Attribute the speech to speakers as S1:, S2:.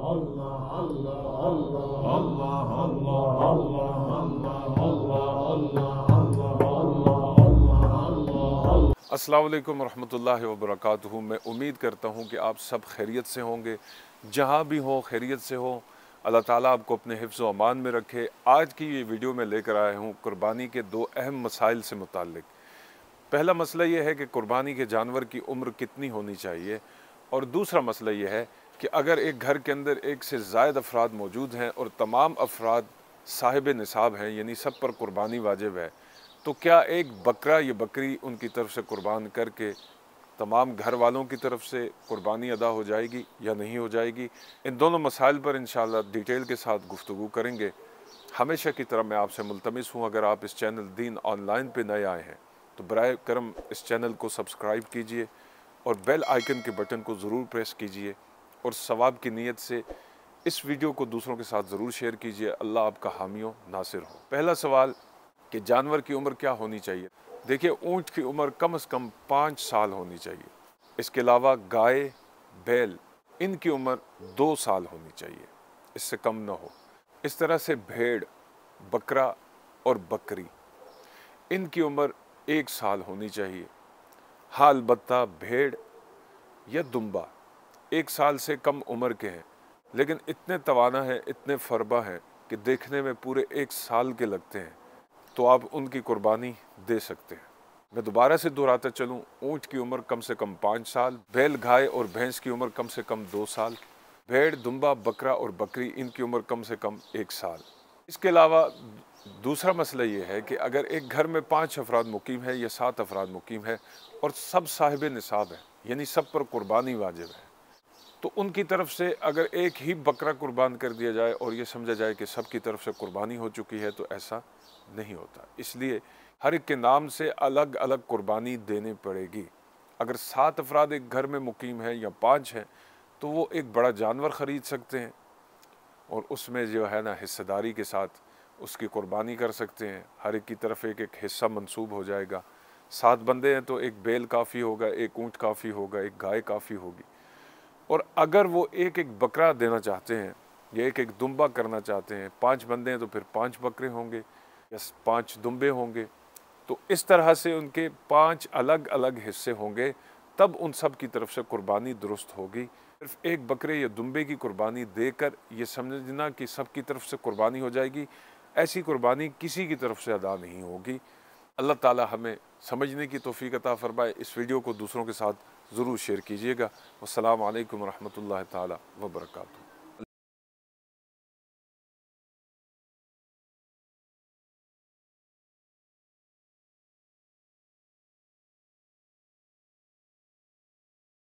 S1: السلام علیکم ورحمۃ اللہ وبرکاتہ۔ میں امید کرتا ہوں کہ آپ سب خیریت سے ہوں گے، جہاں بھی ہوں خیریت سے ہوں۔ اللہ تعالیٰ آپ کو اپنے حفظ و امان میں رکھے۔ آج کی یہ ویڈیو میں لے کر آیا ہوں قربانی کے دو اہم مسائل سے متعلق۔ پہلا مسئلہ یہ ہے کہ قربانی کے جانور کی عمر کتنی ہونی چاہیے، اور دوسرا مسئلہ یہ ہے کہ اگر ایک گھر کے اندر ایک سے زائد افراد موجود ہیں اور تمام افراد صاحب نصاب ہیں، یعنی سب پر قربانی واجب ہے، تو کیا ایک بکرا یا بکری ان کی طرف سے قربان کر کے تمام گھر والوں کی طرف سے قربانی ادا ہو جائے گی یا نہیں ہو جائے گی؟ ان دونوں مسائل پر انشاءاللہ ڈیٹیل کے ساتھ گفتگو کریں گے۔ ہمیشہ کی طرح میں آپ سے ملتمس ہوں، اگر آپ اس چینل دین آن لائن پہ نئے آئے ہیں تو برائے کرم اس چینل کو سبسکرائب کیجئے اور بیل آئیکن کے بٹن کو ضرور پریس کیجئے، اور ثواب کی نیت سے اس ویڈیو کو دوسروں کے ساتھ ضرور شیئر کیجئے۔ اللہ آپ کا حامی و ناصر ہو۔ پہلا سوال کہ جانور کی عمر کیا ہونی چاہیے؟ دیکھیے، اونٹ کی عمر کم از کم 5 سال ہونی چاہیے۔ اس کے علاوہ گائے، بیل، ان کی عمر 2 سال ہونی چاہیے، اس سے کم نہ ہو۔ اس طرح سے بھیڑ، بکرا اور بکری، ان کی عمر 1 سال ہونی چاہیے۔ ہاں، البتہ بھیڑ یا دمبا 1 سال سے کم عمر کے ہیں، لیکن اتنے توانا ہیں، اتنے فربا ہیں کہ دیکھنے میں پورے 1 سال کے لگتے ہیں، تو آپ ان کی قربانی دے سکتے ہیں۔ میں دوبارہ سے دہراتا چلوں، اونٹ کی عمر کم سے کم 5 سال، بیل، گائے اور بھینس کی عمر کم سے کم 2 سال، بھیڑ، دمبا، بکرا اور بکری، ان کی عمر کم سے کم 1 سال۔ اس کے علاوہ دوسرا مسئلہ یہ ہے کہ اگر ایک گھر میں 5 افراد مقیم ہے یا 7 افراد مقیم ہے اور سب صاحب نصاب ہیں، یعنی سب پر قربانی واجب ہے، تو ان کی طرف سے اگر ایک ہی بکرا قربان کر دیا جائے اور یہ سمجھا جائے کہ سب کی طرف سے قربانی ہو چکی ہے، تو ایسا نہیں ہوتا۔ اس لیے ہر ایک کے نام سے الگ الگ قربانی دینی پڑے گی۔ اگر 7 افراد ایک گھر میں مقیم ہیں یا 5 ہیں تو وہ ایک بڑا جانور خرید سکتے ہیں اور اس میں جو ہے نا حصہ داری کے ساتھ اس کی قربانی کر سکتے ہیں۔ ہر ایک کی طرف ایک ایک حصہ منسوب ہو جائے گا۔ 7 بندے ہیں تو ایک بیل کافی ہوگا، ایک اونٹ کافی ہوگا، ایک گائے کافی ہوگی۔ اور اگر وہ ایک ایک بکرا دینا چاہتے ہیں یا ایک ایک دمبا کرنا چاہتے ہیں، 5 بندے ہیں تو پھر 5 بکرے ہوں گے یا 5 دمبے ہوں گے، تو اس طرح سے ان کے 5 الگ الگ حصے ہوں گے، تب ان سب کی طرف سے قربانی درست ہوگی۔ صرف ایک بکرے یا دمبے کی قربانی دے کر یہ سمجھنا کہ سب کی طرف سے قربانی ہو جائے گی، ایسی قربانی کسی کی طرف سے ادا نہیں ہوگی۔ اللہ تعالی ہمیں سمجھنے کی توفیق عطا فرمائے۔ اس ویڈیو کو دوسروں کے ساتھ ضرور شیئر کیجیے گا۔ والسلام علیکم ورحمۃ اللہ تعالی وبرکاتہ۔